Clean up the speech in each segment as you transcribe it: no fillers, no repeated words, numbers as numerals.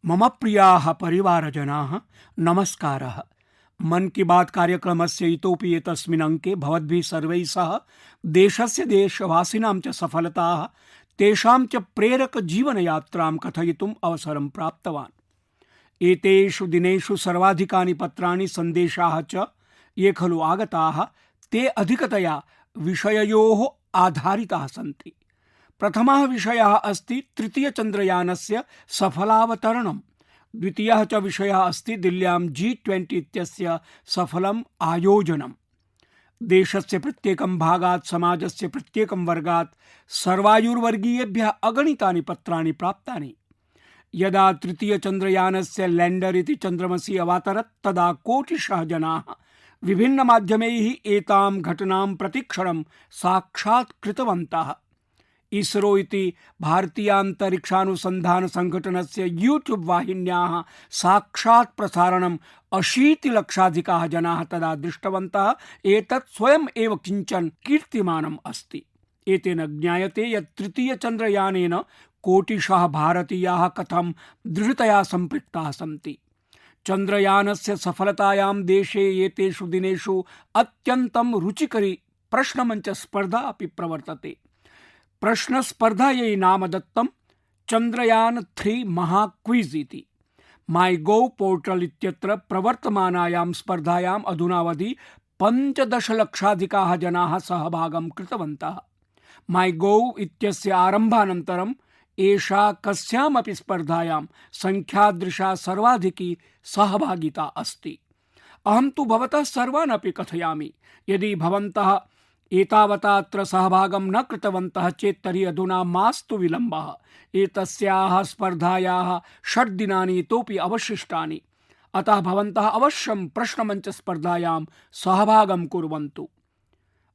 मम प्रियाः परिवारजनाः नमस्कारः। मन की बात कार्यक्रमस्य इतोपि एतस्मिन् अंके भवद्भिः सर्वैः सह देशस्य देशवासिनां च सफलताः तेषां च प्रेरक जीवनयात्रां कथयितुम् अवसरं प्राप्तवान्। एतेषु दिनेषु सर्वाधिकानि पत्राणि सन्देशाः च ये खलु आगताः ते अधिकतया विषययोः आधारिताः सन्ति। प्रथमः विषयः अस्ति तृतीयचन्द्रयानस्य सफलावतरणम्। द्वितीयः च विषयः अस्ति दिल्ल्यां G20 इत्यस्य सफलम् आयोजनम्। देशस्य प्रत्येकं भागात् समाजस्य प्रत्येकं वर्गात् सर्वायुर्वर्गीयेभ्यः अगणितानि पत्राणि प्राप्तानि। यदा तृतीयचन्द्रयानस्य लैंडर इति चन्द्रमसि अवातरत् तदा कोटिशः जनाः विभिन्नमाध्यमैः एतां घटनां प्रतिक्षणं साक्षात्कृतवन्तः। इसरो इति भारतीयान्तरिक्षानुसन्धान संघटनस्य यूट्यूब वाहिन्याः साक्षात् प्रसारणम् 80 लक्षाधिकाः जनाः तदा दृष्टवन्तः। एतत् स्वयम् एव किञ्चन कीर्तिमानम् अस्ति। एतेन ज्ञायते यत् तृतीयचन्द्रयानेन कोटिशः भारतीयाः कथं दृढतया सम्पृक्ताः सन्ति। चन्द्रयानस्य सफलतायां देशे एतेषु दिनेषु अत्यन्तं रुचिकरी प्रश्नमञ्च स्पर्धा अपि प्रवर्तते। प्रश्नस्पर्धायै नाम दत्तं चन्द्रयान-3 महाक्विज इति। माइगोव पोर्टल इत्यत्र प्रवर्तमानायां स्पर्धायाम् अधुनावधि 15 लक्षाधिकाः जनाः सहभागं कृतवन्तः। माइगोव इत्यस्य आरम्भानन्तरम् एषा कस्यामपि स्पर्धायां संख्यादृशा सर्वाधिकी सहभागिता अस्ति। अहं तु भवतः सर्वान् अपि कथयामि, यदि भवन्तः एतावता अत्र सहभागं न कृतवन्तः चेत् तर्हि अधुना मास्तु विलम्बः। एतस्याः स्पर्धायाः 6 दिनानि इतोपि अवशिष्टानि। अतः भवन्तः अवश्यं प्रश्नमञ्च स्पर्धायां सहभागं कुर्वन्तु।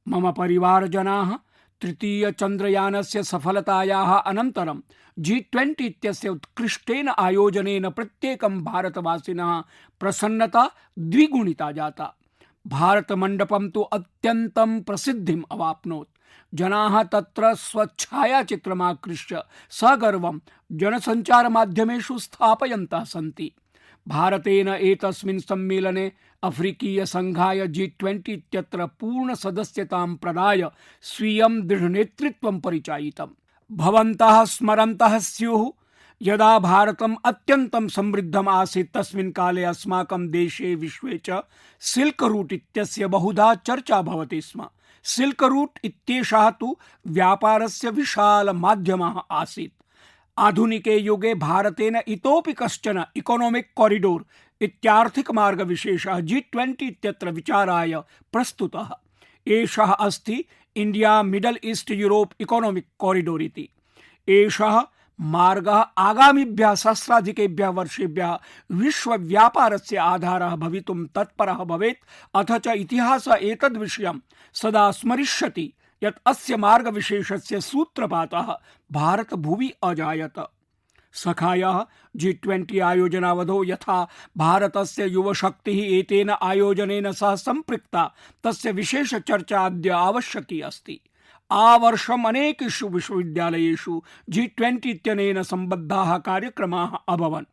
मम परिवारजनाः, तृतीयचन्द्रयानस्य सफलतायाः अनन्तरं G20 इत्यस्य उत्कृष्टेन आयोजनेन प्रत्येकं भारतवासिनः प्रसन्नता द्विगुणिता जाता। भारतमण्डपं तु अत्यन्तं प्रसिद्धिम् अवाप्नोत्। जनाः तत्र स्वच्छायाचित्रमाकृष्य सगर्वं जनसञ्चारमाध्यमेषु स्थापयन्तः सन्ति। भारतेन एतस्मिन् सम्मेलने अफ्रीकीयसङ्घाय G20 इत्यत्र पूर्णसदस्यतां प्रदाय स्वीयं दृढनेतृत्वं परिचायितम्। भवन्तः स्मरन्तः स्युः, यदा भारतम् अत्यन्तं समृद्धम् आसीत् तस्मिन् काले अस्माकं देशे विश्वे च सिल्क रूट इत्यस्य बहुधा चर्चा भवति स्म। सिल्क रूट इत्येषः तु व्यापारस्य विशालमाध्यमः आसीत्। आधुनिके युगे भारतेन इतोपि कश्चन इकोनॉमिक कॉरिडोर इत्यार्थिक मार्गविशेषः G20 इत्यत्र विचाराय प्रस्तुतः। एषः अस्ति India middle east Europe economic corridor इति। एषः मार्गः आगामिभ्यः सहस्राधिकेभ्यः वर्षेभ्यः विश्वव्यापारस्य आधारः भवितुं तत्परः भवेत्। अथ च इतिहासः एतद्विषयं सदा स्मरिष्यति यत् अस्य मार्गविशेषस्य सूत्रपातः भारतभुवि अजायत। सखायः G20 आयोजनावधौ यथा भारतस्य युवशक्तिः एतेन आयोजनेन सह सम्पृक्ता, तस्य विशेषचर्चा अद्य आवश्यकी अस्ति। आवर्षम् अनेकेषु विश्वविद्यालयेषु G20 इत्यनेन सम्बद्धाः कार्यक्रमाः अभवन्।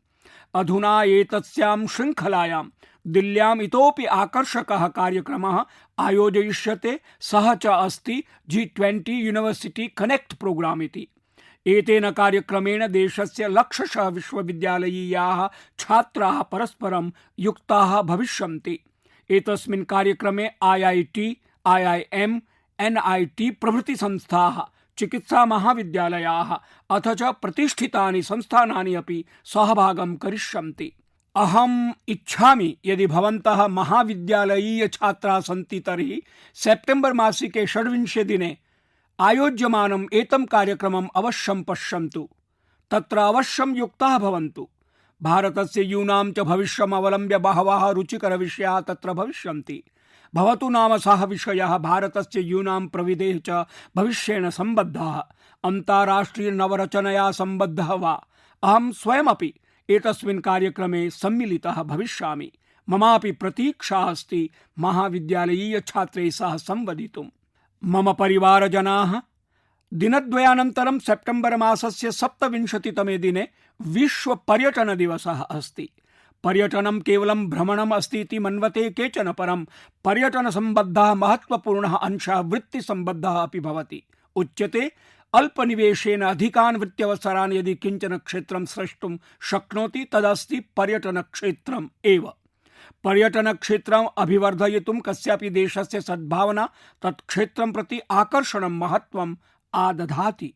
अधुना एतस्यां श्रृङ्खलायां दिल्ल्याम् इतोपि आकर्षकः कार्यक्रमः आयोजयिष्यते। सः च अस्ति G20 यूनिवर्सिटी कनेक्ट प्रोग्राम इति। एतेन कार्यक्रमेण देशस्य लक्षशः विश्वविद्यालयीयाः छात्राः परस्परं युक्ताः भविष्यन्ति। एतस्मिन् कार्यक्रमे IIT, IIM, NIT प्रभृति संस्थाः, चिकित्सा महाविद्यालयाः अथ च प्रतिष्ठितानि संस्थानानि अपि सहभागं करिष्यन्ति। अहम् इच्छामि यदि भवन्तः महाविद्यालयीय छात्राः सन्ति तर्हि सेप्टेम्बर मासिके 26 दिने आयोज्यमानम् एतं कार्यक्रमम् अवश्यं पश्यन्तु। तत्र अवश्यं युक्ताः भवन्तु। भारतस्य यूनां च भविष्यम् अवलम्ब्य बहवः रुचिकरविषयाः तत्र भविष्यन्ति। भवतु नाम सः विषयः भारतस्य यूनां प्रविधेः च भविष्येण सम्बद्धः, अन्ताराष्ट्रिय नवरचनया सम्बद्धः वा। अहं स्वयमपि एतस्मिन् कार्यक्रमे सम्मिलितः भविष्यामि। ममापि प्रतीक्षा अस्ति महाविद्यालयीय छात्रैः सह संवदितुम्। मम परिवारजनाः, दिनद्वयानन्तरं सेप्टेम्बर् मासस्य 27तमे दिने विश्व पर्यटन दिवसः अस्ति। पर्यटनं केवलं भ्रमणम् अस्ति इति मन्वते केचन, परं पर्यटन सम्बद्धः महत्वपूर्णः अंशः वृत्ति सम्बद्धः अपि भवति। उच्यते अल्पनिवेशेन अधिकान् वृत्त्यवसरान् यदि किञ्चन क्षेत्रं स्रष्टुं शक्नोति तदस्ति पर्यटन क्षेत्रम् एव। पर्यटन क्षेत्रम् अभिवर्धयितुं कस्यापि देशस्य सद्भावना तत् क्षेत्रं प्रति आकर्षणं महत्वम् आदधाति।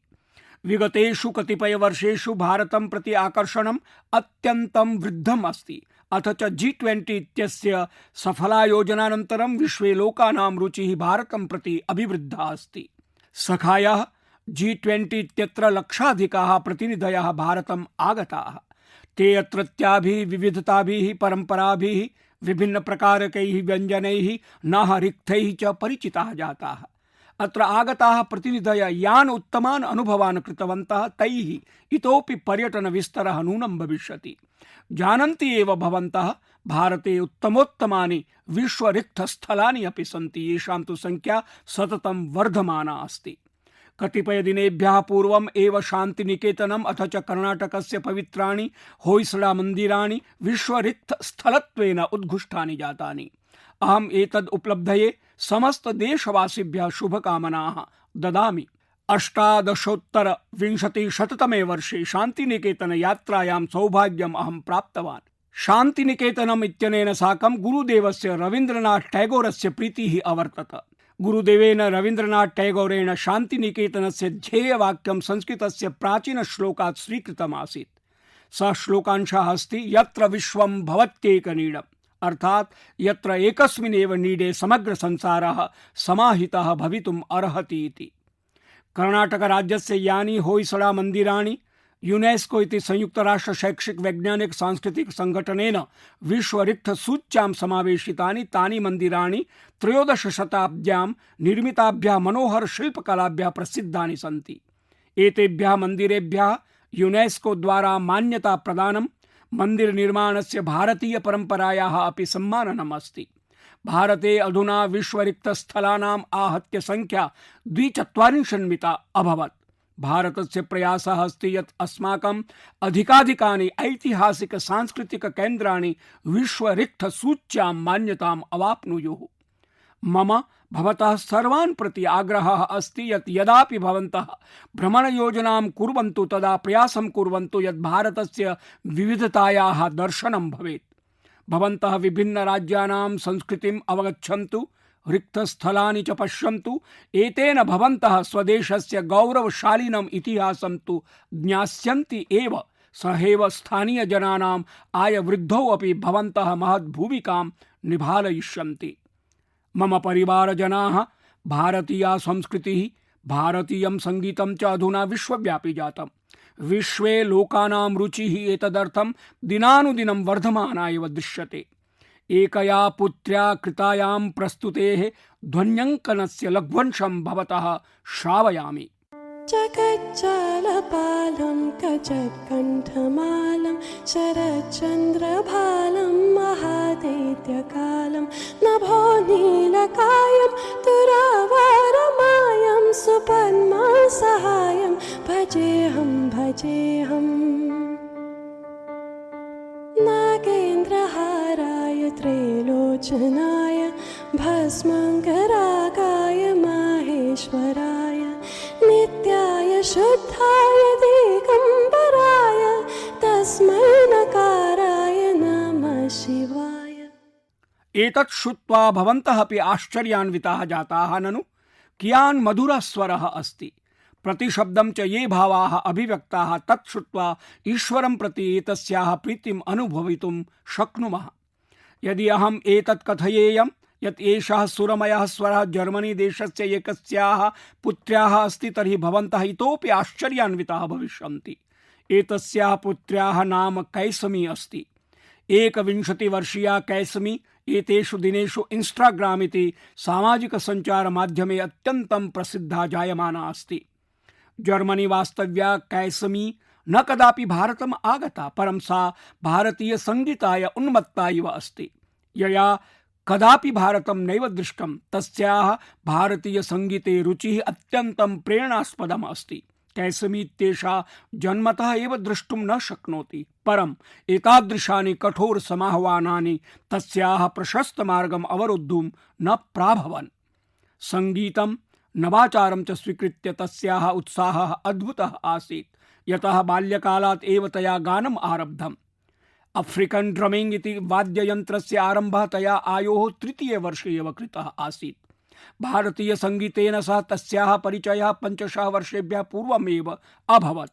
विगतेषु कतिपय वर्षेषु भारतं प्रति आकर्षणम् अत्यन्तं वृद्धम् अस्ति। अथ च G20 इत्यस्य सफलायोजनानन्तरं विश्वे लोकानां रुचिः भारतं प्रति अभिवृद्धा अस्ति। सखायः G20 इत्यत्र लक्षाधिकाः प्रतिनिधयः भारतम् आगताः। ते अत्रत्याभिः विविधताभिः परम्पराभिः विभिन्न प्रकारकैः व्यञ्जनैः नाह रिक्थैः च परिचिताः जाताः। अत्र आगताः प्रतिनिधयः यान् उत्तमान् अनुभवान् कृतवन्तः तैः इतोपि पर्यटन विस्तरः नूनं भविष्यति। जानन्ति एव भवन्तः भारते उत्तमोत्तमानि विश्वरिक्थस्थलानि अपि सन्ति, येषां तु संख्या सततं वर्धमाना अस्ति। कतिपयदिनेभ्यः पूर्वम् एव शान्तिनिकेतनम् अथ च कर्णाटकस्य पवित्राणि होय्सडा मन्दिराणि विश्वरिक्थस्थलत्वेन उद्घुष्टानि जातानि। अहम् एतद् उपलब्धये समस्त देशवासिभ्यः शुभकामनाः ददामि। 1820 वर्षे शान्तिनिकेतन यात्रायां सौभाग्यम् अहं प्राप्तवान्। शान्तिनिकेतनम् इत्यनेन साकं गुरुदेवस्य रवीन्द्रनाथ टैगोरस्य प्रीतिः अवर्तत। गुरुदेवेन रवीन्द्रनाथ टैगोरेण शान्तिनिकेतनस्य ध्येयवाक्यं संस्कृतस्य प्राचीनश्लोकात् स्वीकृतमासीत्। सः श्लोकांशः अस्ति यत्र विश्वं भवत्येकनीडम्, अर्थात् यत्र एकस्मिन्नेव नीडे समग्र संसारः समाहितः भवितुम् अर्हति इति। कर्णाटकराज्यस्य यानि होय्सडा मन्दिराणि यूनेस्को इति संयुक्तराष्ट्र शैक्षिक वैज्ञानिक सांस्कृतिक संघटनेन विश्वरिक्थसूच्यां समावेशितानि तानि मन्दिराणि 13 शताब्द्यां निर्मिताभ्यः मनोहर शिल्पकलाभ्यः प्रसिद्धानि सन्ति। एतेभ्यः मन्दिरेभ्यः यूनेस्को द्वारा मान्यता प्रदानं मंदिर निर्माणस्य भारतीय परंपरायाः अपि सम्माननम् अस्ति। भारते अधुना विश्वरिक्तस्थलानाम् आहत्य संख्या 240 अभवत्। भारतस्य प्रयासः अस्ति यत् अस्माकम् अधिकाधिकानि ऐतिहासिक सांस्कृतिक केन्द्राणि विश्वरिक्थसूच्यां मान्यताम् अवाप्नुयुः। मम भवतः सर्वान् प्रति आग्रहः अस्ति यत् यदापि भवन्तः भ्रमणयोजनां कुर्वन्तु तदा प्रयासं कुर्वन्तु यत् भारतस्य विविधतायाः दर्शनं भवेत्। भवन्तः विभिन्नराज्यानां संस्कृतिम् अवगच्छन्तु, रिक्तस्थलानि च पश्यन्तु। एतेन भवन्तः स्वदेशस्य गौरवशालिनम् इतिहासं तु ज्ञास्यन्ति एव, सहैव स्थानीयजनानाम् आयवृद्धौ अपि भवन्तः महद्भूमिकां निभालयिष्यन्ति। मम परिवारजनाः भारतीया संस्कृतिः भारतीयं सङ्गीतं च अधुना विश्वव्यापी जातम्। विश्वे लोकानां रुचिः एतदर्थं दिनानुदिनं वर्धमाना एव दृश्यते। एकया पुत्र्या कृतायां प्रस्तुतेः ध्वन्यङ्कनस्य लघ्वंशं भवतः श्रावयामि। जगच्चालपालं कचत्कण्ठमालं शरच्चन्द्रभालं महादैत्यकालं नभो नीलकायं तुरावारमायं सुपद्मासहायं भजेऽहं भजेऽहम्। नागेन्द्रहाराय त्रैलोचनाय भस्मङ्गरागाय माहेश्वराय नित्याय शुद्धाय दिगम्बराय तस्मै नकाराय नमः शिवाय। एतत् श्रुत्वा भवन्तः अपि आश्चर्यान्विताः जाताः ननु? कियान् मधुरः स्वरः अस्ति। प्रतिशब्दं च ये भावाः अभिव्यक्ताः तत् श्रुत्वा ईश्वरं प्रति एतस्याः प्रीतिम् अनुभवितुं शक्नुमः। यदि अहम् एतत् कथयेयं यत् एषः सुरमयः स्वरः जर्मनी देशस्य एकस्याः पुत्र्याः अस्ति तर्हि भवन्तः इतोपि आश्चर्यान्विताः भविष्यन्ति। एतस्याः पुत्र्याः नाम कैसमी अस्ति। 21 वर्षीया कैसमी एतेषु दिनेषु इंस्टाग्राम इति सामाजिक संचार माध्यमे अत्यन्तं प्रसिद्धा जायमाना अस्ति। जर्मनी वास्तव्या कैसमी न कदापि भारतम् आगता, परं सा भारतीय संगीताय उन्मत्ता इव अस्ति। यया कदापि भारतं नैव दृष्टं। तस्याः भारतीयसङ्गीते रुचिः अत्यन्तं प्रेरणास्पदम् अस्ति। कैसमी इत्येषा जन्मतः एव द्रष्टुं न शक्नोति, परम् एतादृशानि कठोर समाह्वानानि तस्याः प्रशस्तमार्गम् अवरोद्धुं न प्राभवन्। सङ्गीतं नवाचारं च स्वीकृत्य तस्याः उत्साहः अद्भुतः आसीत्, यतः बाल्यकालात् एव तया गानम् आरब्धम्। अफ्रिकन् ड्रमिङ्ग् इति वाद्ययन्त्रस्य आरम्भः तया आयोः 3. वर्षे एव कृतः आसीत्। भारतीयसङ्गीतेन सह तस्याः परिचयः 5 वर्षेभ्यः पूर्वमेव अभवत्।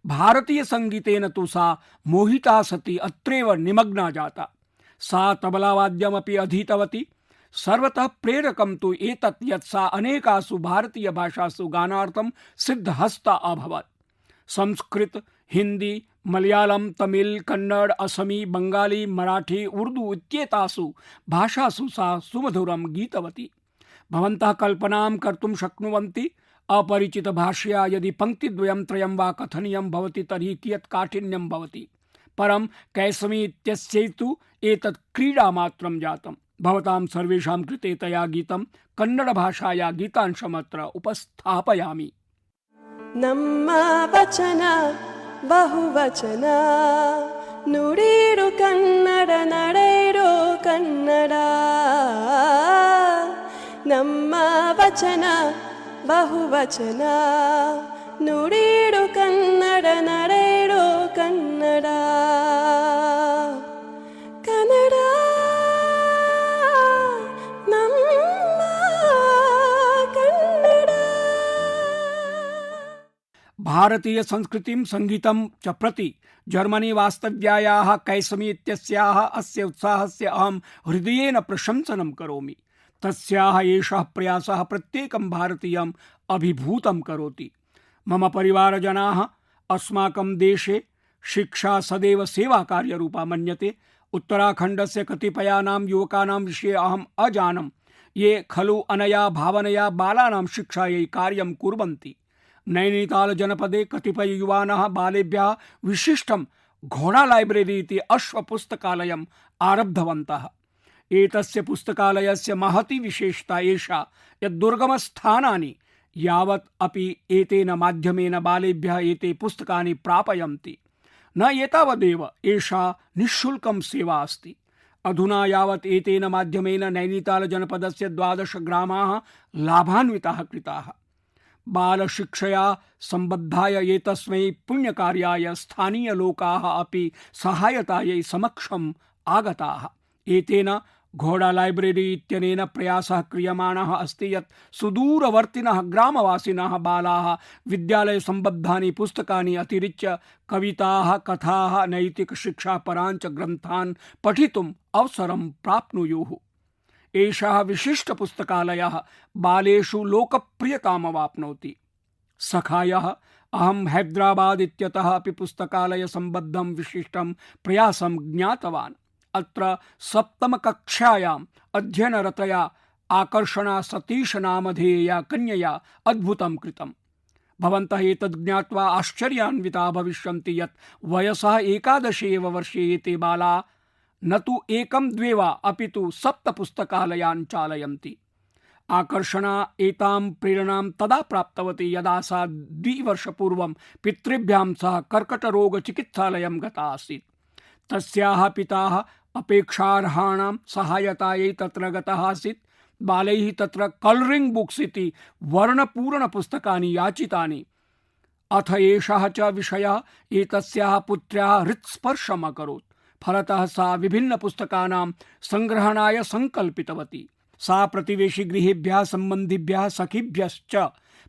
भारतीयसङ्गीतेन तु सा मोहिता सती अत्रैव निमग्ना जाता। सा तबलावाद्यमपि अधीतवती। सर्वतः प्रेरकं तु एतत् यत् सा अनेकासु भारतीयभाषासु गानार्थं सिद्धहस्ता अभवत्। संस्कृत, हिंदी, मलयालम, तमिल, कन्नड़, असमी, बंगाली, मराठी, उर्दू इत्येतासु भाषासु सा सुमधुरं गीतवती। भवन्तः कल्पनां कर्तुं शक्नुवन्ति, अपरिचितभाषया यदि पङ्क्तिद्वयं त्रयं वा कथनीयं भवति तर्हि कियत् काठिन्यं भवति। परं कैसमी इत्यस्यै तु एतत् क्रीडामात्रं जातम्। भवतां सर्वेषां कृते तया गीतं कन्नडभाषाया गीतांशमत्र उपस्थापयामि। ನಮ್ಮ ವಚನ ಬಹುವಚನ ನುಡಿರು ಕನ್ನಡ ನಡೆಯಿರೋ ಕನ್ನಡ. ನಮ್ಮ ವಚನ ಬಹುವಚನ ನುಡಿರು ಕನ್ನಡ ನಡೆಯಿರೋ ಕನ್ನಡ. ಕನ್ನಡ भारतीय संस्कृतिं संगीतं च प्रति जर्मनी वास्तव्यायाः कैसमी इत्यस्याः अस्य उत्साहस्य अहं हृदयेन प्रशंसनं करोमि। तस्याः एषः प्रयासः प्रत्येकं भारतीयम् अभिभूतं करोति। मम परिवारजनाः अस्माकं देशे शिक्षा सदैव सेवाकार्यरूपा मन्यते। उत्तराखण्डस्य कतिपयानां युवकानां विषये अहम् अजानं, ये खलु अनया भावनया बालानां शिक्षायै कार्यं कुर्वन्ति। नैनीताल जनपदे कतिपय युवानः बालेभ्यः विशिष्टं घोड़ा लाइब्रेरी इति अश्वपुस्तकालयम् आरब्धवन्तः। एतस्य पुस्तकालयस्य महती विशेषता एषा यत् दुर्गमस्थानानि यावत् अपि एतेन माध्यमेन बालेभ्यः एते पुस्तकानि प्रापयन्ति। न एतावदेव, एषा निःशुल्कं सेवा अस्ति। अधुना यावत् एतेन माध्यमेन नैनीताल जनपदस्य 12 ग्रामाः लाभान्विताः कृताः। बालशिक्षया संबद्धाय एतस्मै पुण्यकार्याय स्थानीयलोकाः अपि सहायतायै समक्षम् आगताः। एतेन घोड़ा लाइब्रेरी इत्यनेन प्रयासः क्रियमाणः अस्ति यत् सुदूरवर्तिनः ग्रामवासिनः बालाः विद्यालयसम्बद्धानि पुस्तकानि अतिरिच्य कविताः, कथाः, नैतिकशिक्षापराञ्च ग्रन्थान् पठितुम् अवसरं प्राप्नुयुः। एषः विशिष्टपुस्तकालयः बालेषु लोकप्रियतामवाप्नोति। सखायः अहं हैदराबाद इत्यतः अपि पुस्तकालयसम्बद्धं विशिष्टं प्रयासं ज्ञातवान्। अत्र 7म कक्षायाम् अध्ययनरतया आकर्षणा सतीश नामधेया कन्यया अद्भुतं कृतम्। भवन्तः एतद् ज्ञात्वा आश्चर्यान्विताः भविष्यन्ति यत् वयसः 11 वर्षे एते बाला न तु 1-2 वा अपितु 7 पुस्तकालयान् चालयन्ति। आकर्षणा एतां प्रेरणां तदा प्राप्तवती यदा सा 2 वर्षपूर्वं पितृभ्यां सह कर्कटरोगचिकित्सालयं गता आसीत्। तस्याः पिताः अपेक्षार्हाणां सहायतायै तत्र गतः आसीत्। बालैः तत्र कलरिंग बुक्स् इति वर्णपूर्णपुस्तकानि याचितानि। अथ एषः च विषयः एतस्याः पुत्र्याः हृत्स्पर्शम् अकरोत्। फलतः सा विभिन्न पुस्तकानां संग्रहणाय संकल्पितवती। सा प्रतिवेशी गृहेभ्यः, सम्बन्धिभ्यः, सखीभ्यश्च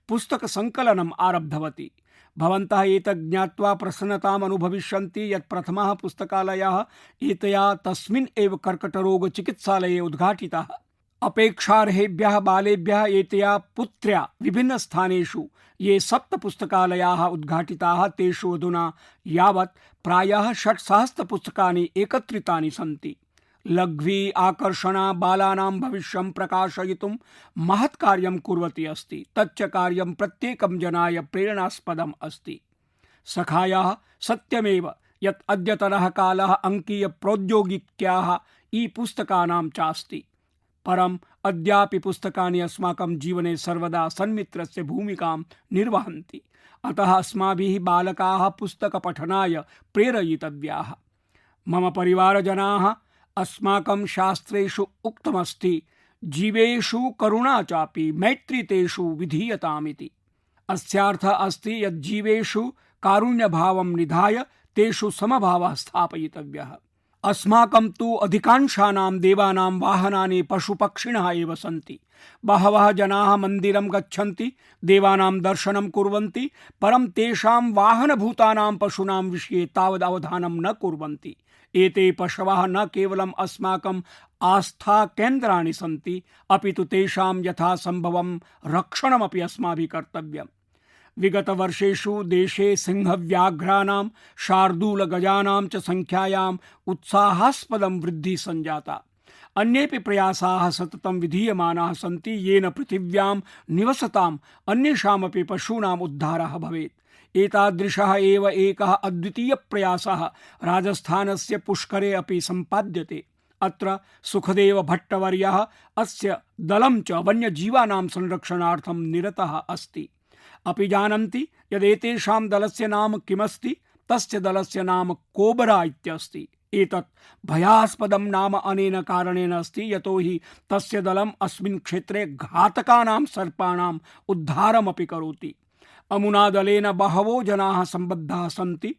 पुस्तक संकलनम् आरब्धवती। भवन्तः एतत् ज्ञात्वा प्रसन्नताम् अनुभविष्यन्ति यत् प्रथमः पुस्तकालयः एतया तस्मिन् एव कर्कटरोगचिकित्सालये उद्घाटितः। अपेक्षार्हेभ्यः बालेभ्यः एतया पुत्र्या विभिन्नस्थानेषु ये 7 पुस्तकालयाः उद्घाटिताः तेषु अधुना यावत् प्रायः 6,000 पुस्तकानि एकत्रितानि सन्ति। लघ्वी आकर्षणा बालानां भविष्यं प्रकाशयितुं महत् कार्यं कुर्वती अस्ति। तच्च कार्यं प्रत्येकं जनाय प्रेरणास्पदम् अस्ति। सखायाः सत्यमेव यत् अद्यतनः कालः अङ्कीय प्रौद्योगिक्याः ई पुस्तकानां चास्ति। परम अद्यापि पुस्तकानि अस्माकं जीवने सर्वदा सन्मित्रस्य भूमिकां निर्वहन्ति। अतः अस्माभिः बालकाः पुस्तकपठनाय प्रेरयितव्याः। मम परिवारजनाः, अस्माकं शास्त्रेषु उक्तमस्ति, जीवेषु करुणा चापि मैत्री तेषु विधीयतामिति। अस्यार्थः अस्ति यत् जीवेषु कारुण्यभावं निधाय तेषु समभावः स्थापयितव्यः। अस्माकं तु अधिकांशानां देवानां वाहनानि पशुपक्षिणः एव सन्ति। बहवः जनाः मन्दिरं गच्छन्ति, देवानां दर्शनं कुर्वन्ति, परं तेषां वाहनभूतानां पशूनां विषये तावद् अवधानं न कुर्वन्ति। एते पशवः न केवलम् अस्माकं आस्थाकेन्द्राणि सन्ति, अपि तु तेषां यथासम्भवं रक्षणमपि अस्माभिः कर्तव्यम्। विगतवर्षेषु देशे सिंहव्याघ्राणां शार्दूलगजानां च संख्यायाम् उत्साहास्पदं वृद्धिः सञ्जाता। अन्येपि प्रयासाः सततं विधीयमानाः सन्ति, येन पृथिव्यां निवसताम् अन्येषामपि पशूनाम् उद्धारः भवेत्। एतादृशः एव एकः अद्वितीयप्रयासः राजस्थानस्य पुष्करे अपि सम्पाद्यते। अत्र सुखदेव भट्टवर्यः अस्य दलं च वन्यजीवानां संरक्षणार्थं निरतः अस्ति। अपि जानन्ति यदेतेषां दलस्य नाम किमस्ति? तस्य दलस्य नाम कोबरा इत्यस्ति। एतत् भयास्पदं नाम अनेन कारणेन अस्ति यतो हि तस्य दलम् अस्मिन् क्षेत्रे घातकानां सर्पाणाम् उद्धारमपि करोति। अमुना दलेन बहवो जनाः सम्बद्धाः सन्ति,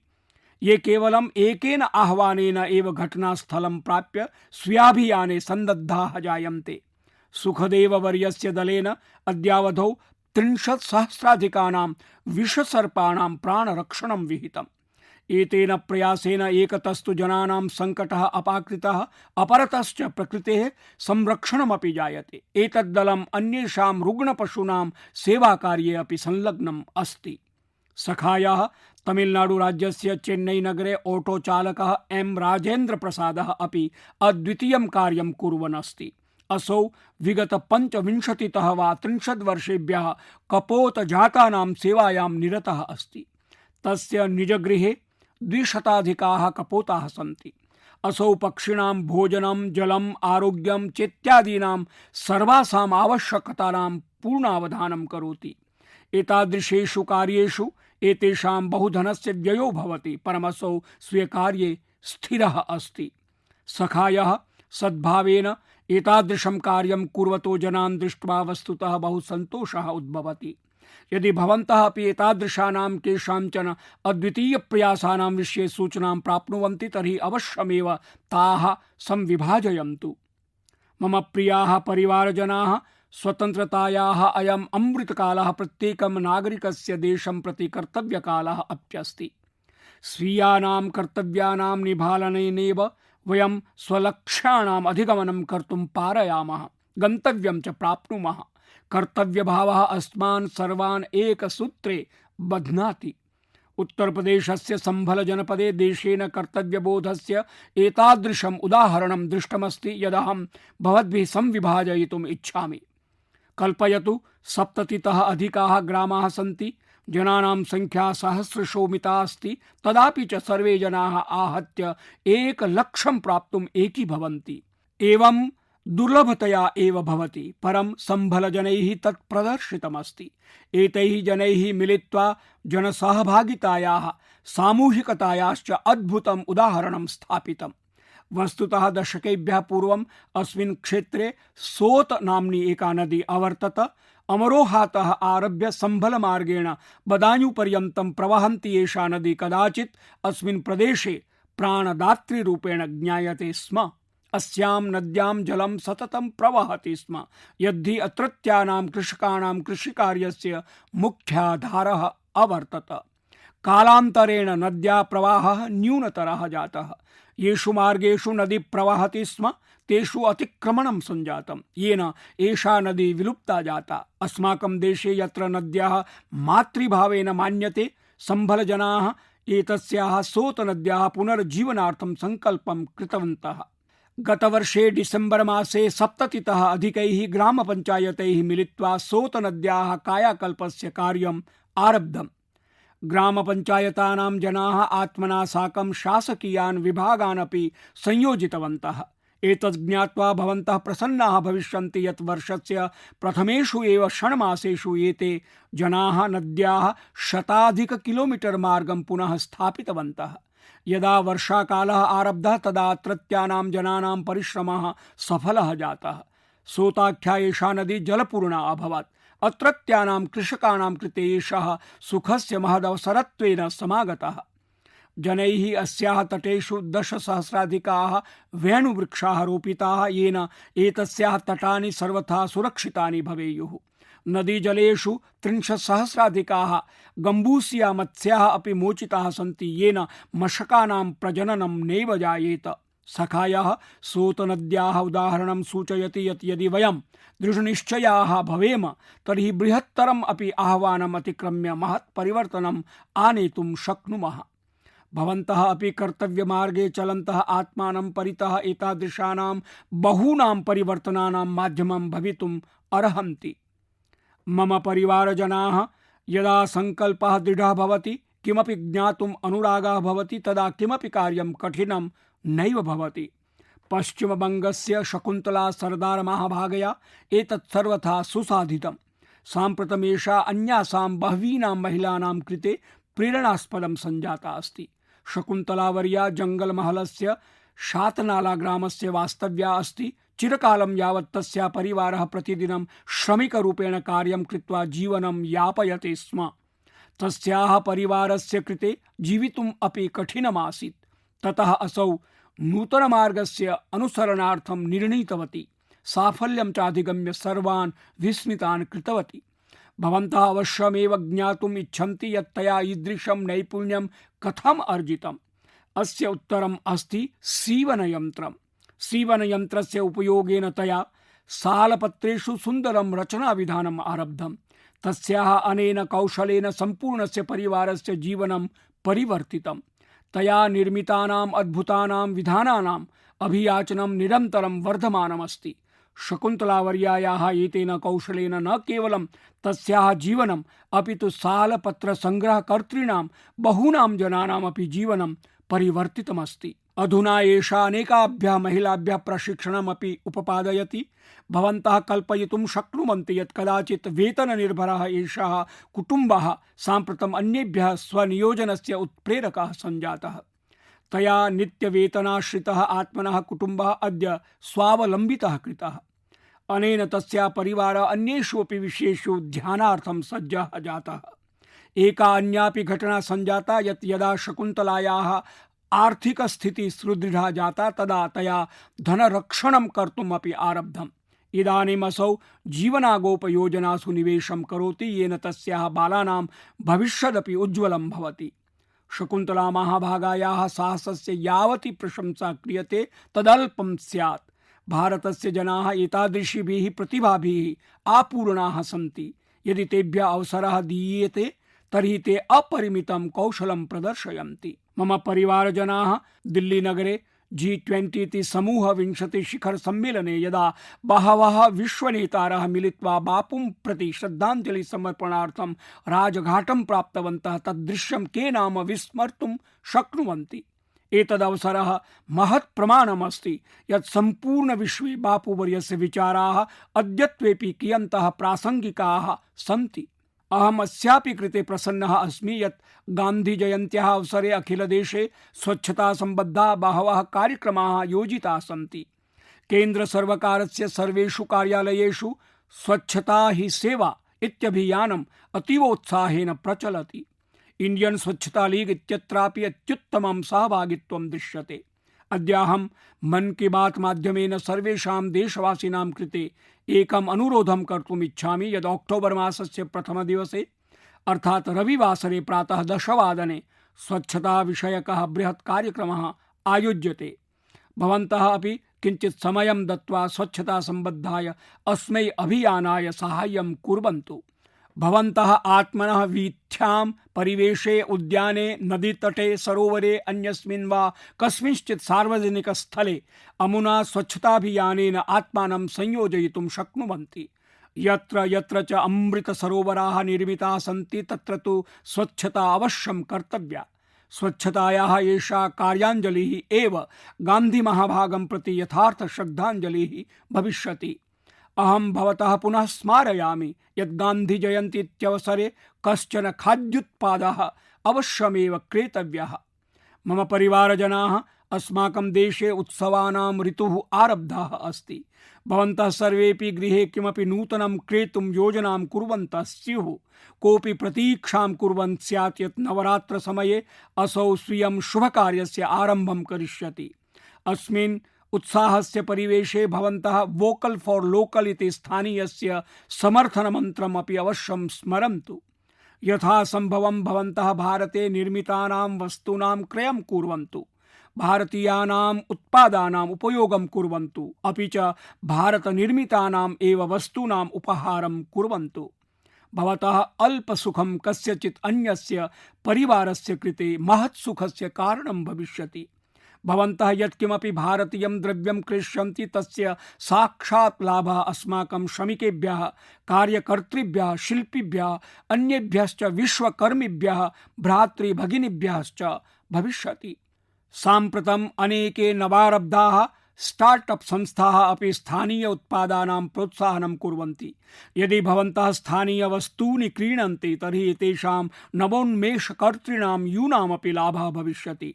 ये केवलम् एकेन आह्वानेन एव घटनास्थलं प्राप्य स्वीयाभियाने सन्नद्धाः जायन्ते। सुखदेववर्यस्य दलेन अद्यावधौ 30,000 विषसर्पाणां प्राणरक्षणं विहितम्। एतेन प्रयासेन एकतस्तु जनानां सङ्कटः अपाकृतः, अपरतश्च प्रकृतेः संरक्षणमपि जायते। एतद्दलम् अन्येषां रुग्णपशूनां सेवाकार्ये अपि संलग्नम् अस्ति। सखायः तमिलनाडुराज्यस्य चेन्नईनगरे ऑटोचालकः एम राजेन्द्र प्रसादः अपि अद्वितीयं कार्यं कुर्वन् अस्ति। असौ विगत 25 वा 30 वर्षेभ्यः कपोतजातानां सेवायां निरतः अस्ति। तस्य निजगृहे 200 कपोताः सन्ति। असौ पक्षिणां भोजनं, जलम्, आरोग्यं चेत्यादीनां सर्वासाम् आवश्यकतानां पूर्णावधानं करोति। एतादृशेषु कार्येषु एतेषां बहुधनस्य व्ययो भवति, परमसौ स्वीयकार्ये स्थिरः अस्ति। सखायः सद्भावेन एतादृशं कार्यं कुर्वतो जनान् दृष्ट्वा वस्तुतः बहु सन्तोषः उद्भवति। यदि भवन्तः अपि एतादृशानां केषाञ्चन अद्वितीयप्रयासानां विषये सूचनां प्राप्नुवन्ति तर्हि अवश्यमेव ताः संविभाजयन्तु। मम प्रियाः परिवारजनाः, स्वतन्त्रतायाः अयम् अमृतकालः प्रत्येकं नागरिकस्य देशं प्रति कर्तव्यकालः अप्यस्ति। स्वीयानां कर्तव्यानां निभालनेनैव वयं स्वलक्ष्याणाम् अधिगमनं कर्तुं पारयामः, गन्तव्यं च प्राप्नुमः। कर्तव्यभावः अस्मान् सर्वान् एकसूत्रे बध्नाति। उत्तरप्रदेशस्य सम्भल जनपदे देशेन कर्तव्यबोधस्य एतादृशम् उदाहरणं दृष्टमस्ति यदहं भवद्भिः संविभाजयितुम् इच्छामि। कल्पयतु, 70तः अधिकाः ग्रामाः सन्ति, जनानां संख्या सहस्रशोमिता अस्ति, तदापि च सर्वे जनाः आहत्य 1,00,000 प्राप्तुम् एकीभवन्ति। एवं दुर्लभतया एव भवति, परं सम्भलजनैः तत् प्रदर्शितमस्ति। एतैः जनैः मिलित्वा जनसहभागितायाः, सामूहिकतायाश्च अद्भुतम् उदाहरणं स्थापितम्। वस्तुतः दशकेभ्यः पूर्वम् अस्मिन् क्षेत्रे सोत नाम्नी एका नदी अवर्तत। अमरोहातः आरभ्य सम्भलमार्गेण बदायूपर्यन्तं प्रवहन्ती एषा नदी कदाचित् अस्मिन् प्रदेशे प्राणदात्रीरूपेण ज्ञायते स्म। अस्यां नद्यां जलं सततं प्रवहति स्म, यद्धि अत्रत्यानां कृषकाणां कृषिकार्यस्य मुख्याधारः अवर्तत। कालान्तरेण नद्या प्रवाहः न्यूनतरः जातः। येषु मार्गेषु नदी प्रवहति स्म तेषु अतिक्रमणं सञ्जातं, येन एषा नदी विलुप्ता जाता। अस्माकं देशे यत्र नद्याः मातृभावेन मान्यते, सम्भलजनाः एतस्याः सोतनद्याः पुनर्जीवनार्थं सङ्कल्पं कृतवन्तः। गतवर्षे डिसेम्बर मासे 70तः अधिकैः ग्रामपञ्चायतैः मिलित्वा सोतनद्याः कायाकल्पस्य कार्यम् आरब्धम्। ग्रामपञ्चायतानां जनाः आत्मना साकं शासकीयान् विभागान् अपि संयोजितवन्तः। एतत् ज्ञात्वा भवन्तः प्रसन्नाः भविष्यन्ति यत् वर्षस्य प्रथमेषु एव षण्मासेषु एते जनाः नद्याः शताधिक किलोमीटर मार्गं पुनः स्थापितवन्तः। यदा वर्षाकालः आरब्धः तदा अत्रत्यानां जनानां परिश्रमः सफलः जातः। सोताख्या एषा नदी जलपूर्णा अभवत्। अत्रत्यानां कृषकाणां कृते एषः सुखस्य महदवसरत्वेन समागतः। जनैः अस्याः तटेषु 10,000 वेणुवृक्षाः रोपिताः येन एतस्याः तटानि सर्वथा सुरक्षितानि भवेयुः। नदीजलेषु 30,000 गम्बूसिया मत्स्याः अपि मोचिताः सन्ति येन मशकानां प्रजननं नैव जायेत। सखायः सोतनद्याः उदाहरणं सूचयति यत् यदि वयं दृढनिश्चयाः भवेम तर्हि बृहत्तरम् अपि आह्वानम् अतिक्रम्य महत् परिवर्तनम् आनेतुं शक्नुमः। भवन्तः अपि कर्तव्यमार्गे चलन्तः आत्मानं परितः एतादृशानां बहूनां परिवर्तनानां माध्यमं भवितुम् अर्हन्ति। मम परिवारजनाः यदा सङ्कल्पः दृढः भवति, किमपि ज्ञातुम् अनुरागः भवति, तदा किमपि कार्यं कठिनं नैव भवति। पश्चिमबङ्गस्य शकुन्तला सरदार महाभागया एतत् सर्वथा सुसाधितम्। साम्प्रतमेषा अन्यासां बहवीनां महिलानां कृते प्रेरणास्पदं सञ्जाता अस्ति। शकुन्तलावर्या जङ्गलमहलस्य शातनाला ग्रामस्य वास्तव्या अस्ति। चिरकालं यावत् तस्याः परिवारः प्रतिदिनं श्रमिकरूपेण कार्यं कृत्वा जीवनं यापयते स्म। तस्याः परिवारस्य कृते जीवितुम् अपि कठिनमासीत्। ततः असौ नूतनमार्गस्य अनुसरणार्थं निर्णीतवती। साफल्यं चाधिगम्य सर्वान् विस्मितान् कृतवती। भवन्तः अवश्यमेव ज्ञातुम् इच्छन्ति यत् तया ईदृशं नैपुण्यं कथम् अर्जितम्। अस्य उत्तरम् अस्ति सीवनयन्त्रम्। सीवनयन्त्रस्य उपयोगेन तया सालपत्रेषु सुन्दरं रचनाविधानम् आरब्धम्। तस्याः अनेन कौशलेन सम्पूर्णस्य परिवारस्य जीवनं परिवर्तितम्। तया निर्मितानाम् अद्भुतानां विधानानाम् अभियाचनं निरन्तरं वर्धमानमस्ति। शकुन्तलावर्यायाः एतेन कौशलेन न केवलं तस्याः जीवनम् अपि तु सालपत्रसङ्ग्रहकर्तॄणां बहूनां जनानामपि जीवनं परिवर्तितमस्ति। अधुना एषा अनेकाभ्यः महिलाभ्यः प्रशिक्षणमपि उपपादयति। भवन्तः कल्पयितुं शक्नुवन्ति यत् कदाचित् वेतननिर्भरः एषः कुटुम्बः साम्प्रतम् अन्येभ्यः स्वनियोजनस्य उत्प्रेरकः सञ्जातः। तया नित्यवेतनाश्रितः आत्मनः कुटुम्बः अद्य स्वावलम्बितः कृतः। अनेन तस्याः परिवारः अन्येषु अपि विषयेषु ध्यानार्थं सज्जः जातः। एका अन्यापि घटना सञ्जाता यत् यदा शकुन्तलायाः आर्थिकस्थितिः सुदृढा जाता तदा तया धनरक्षणं कर्तुम् अपि आरब्धम्। इदानीमसौ जीवनागोपयोजनासु निवेशं करोति येन तस्याः बालानां भविष्यदपि उज्ज्वलं भवति। शकुन्तला महाभागायाः साहसस्य यावती प्रशंसा क्रियते तदल्पं स्यात्। भारतस्य जनाः एतादृशीभिः प्रतिभाभिः आपूर्णाः सन्ति। यदि तेभ्यः अवसरः दीयते तर्हि ते अपरिमितं कौशलं प्रदर्शयन्ति। मम परिवारजनाः दिल्लीनगरे G20 इति समूह 20 शिखर सम्मेलने यदा बहवः विश्वनेतारः मिलित्वा बापुं प्रति श्रद्धाञ्जलि समर्पणार्थं राजघाटं प्राप्तवन्तः तद्दृश्यं के नाम विस्मर्तुं शक्नुवन्ति। एतदवसरः महत् प्रमाणमस्ति यत् सम्पूर्ण विश्वे बापूवर्यस्य विचाराः अद्यत्वेपि कियन्तः प्रासङ्गिकाः सन्ति। अहम् अस्यापि कृते प्रसन्नः अस्मि यत् गान्धीजयन्त्याः अवसरे अखिलदेशे स्वच्छतासम्बद्धाः बहवः कार्यक्रमाः योजिताः सन्ति। केन्द्रसर्वकारस्य सर्वेषु कार्यालयेषु स्वच्छता ही सेवा इत्यभियानम् अतीवोत्साहेन प्रचलति। इंडियन स्वच्छता लीग इत्यत्रापि अत्युत्तमं सहभागित्वं दृश्यते। अद्याहं मन की बात माध्यमेन सर्वेषां देशवासिनां कृते एकम् अनुरोधं कर्तुम् इच्छामि यद् अक्टोबर मासस्य प्रथमदिवसे अर्थात् रविवासरे प्रातः 10 वादने स्वच्छता विषयकः बृहत् कार्यक्रमः आयोज्यते। भवन्तः अपि किञ्चित् समयं दत्त्वा स्वच्छता सम्बद्धाय अस्मै अभियानाय साहाय्यं कुर्वन्तु। भवन्तः आत्मनः वीथ्यां परिवेशे उद्याने नदीतटे सरोवरे अन्यस्मिन् वा कस्मिंश्चित् सार्वजनिकस्थले अमुना स्वच्छताभियानेन आत्मानं संयोजयितुं शक्नुवन्ति। यत्र यत्र च अमृतसरोवराः निर्मिताः सन्ति तत्र तु स्वच्छता अवश्यं कर्तव्या। स्वच्छतायाः एषा कार्याञ्जलिः एव गान्धिमहाभागं प्रति यथार्थ श्रद्धाञ्जलिः भविष्यति। अहं भवतः पुनः स्मारयामि यत् गान्धिजयन्ती इत्यवसरे कश्चन खाद्योत्पादः अवश्यमेव क्रेतव्यः। मम परिवारजनाः, अस्माकं देशे उत्सवानां ऋतुः आरब्धः अस्ति। भवन्तः सर्वेपि गृहे किमपि नूतनं क्रेतुं योजनां कुर्वन्तः स्युः। कोऽपि प्रतीक्षां कुर्वन् स्यात् यत् नवरात्रसमये असौ स्वीयं शुभकार्यस्य आरम्भं करिष्यति। अस्मिन् उत्साहस्य परिवेशे भवन्तः वोकल फॉर लोकल इति स्थानीयस्य समर्थनमन्त्रम् अपि अवश्यं स्मरन्तु। यथासम्भवं भवन्तः भारते निर्मितानां वस्तूनां क्रयं कुर्वन्तु, भारतीयानाम् उत्पादानाम् उपयोगं कुर्वन्तु, अपि च भारतनिर्मितानाम् एव वस्तूनाम् उपहारं कुर्वन्तु। भवतः अल्पसुखं कस्यचित् अन्यस्य परिवारस्य कृते महत्सुखस्य कारणं भविष्यति। भवन्तः यत्किमपि भारतीयं द्रव्यं क्रेष्यन्ति तस्य साक्षात् लाभः अस्माकं श्रमिकेभ्यः, कार्यकर्तृभ्यः, शिल्पिभ्यः, अन्येभ्यश्च विश्वकर्मिभ्यः, भ्रातृभगिनीभ्यश्च भविष्यति। साम्प्रतम् अनेके नवारब्धाः स्टार्टअप संस्थाः अपि स्थानीय उत्पादानां प्रोत्साहनं कुर्वन्ति। यदि भवन्तः स्थानीय वस्तूनि क्रीणन्ति तर्हि तेषां नवोन्मेषकर्तॄणां यूनामपि लाभः भविष्यति।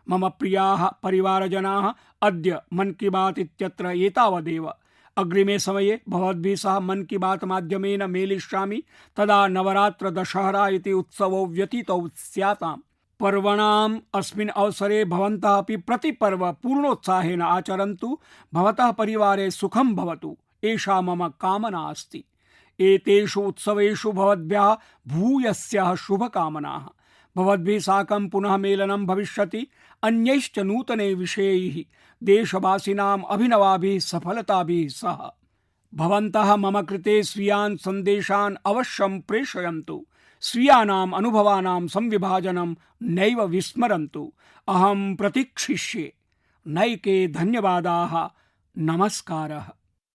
मम प्रियाः परिवारजनाः, अद्य मन की बात इत्यत्र एतावदेव। अग्रिमे समये भवद्भिः सह मन की बात माध्यमेन मेलिष्यामि। तदा नवरात्र दशहरा इति उत्सवौ व्यतीतौ स्याताम्। पर्वणाम् अस्मिन् अवसरे भवन्तः अपि प्रतिपर्व पूर्णोत्साहेन आचरन्तु। भवतः परिवारे सुखं भवतु, एषा मम कामना अस्ति। एतेषु उत्सवेषु भवद्भ्यः भूयस्याः शुभकामनाः। भवद्भिः साकं पुनः मेलनं भविष्यति अन्यैश्च नूतने विषयैः, देशवासिनाम् अभिनवाभिः सफलताभिः सह। भवन्तः मम कृते स्वीयान् सन्देशान् अवश्यं प्रेषयन्तु। स्वीयानाम् अनुभवानां संविभाजनं नैव विस्मरन्तु। अहं प्रतीक्षिष्ये। नैके धन्यवादाः। नमस्कारः।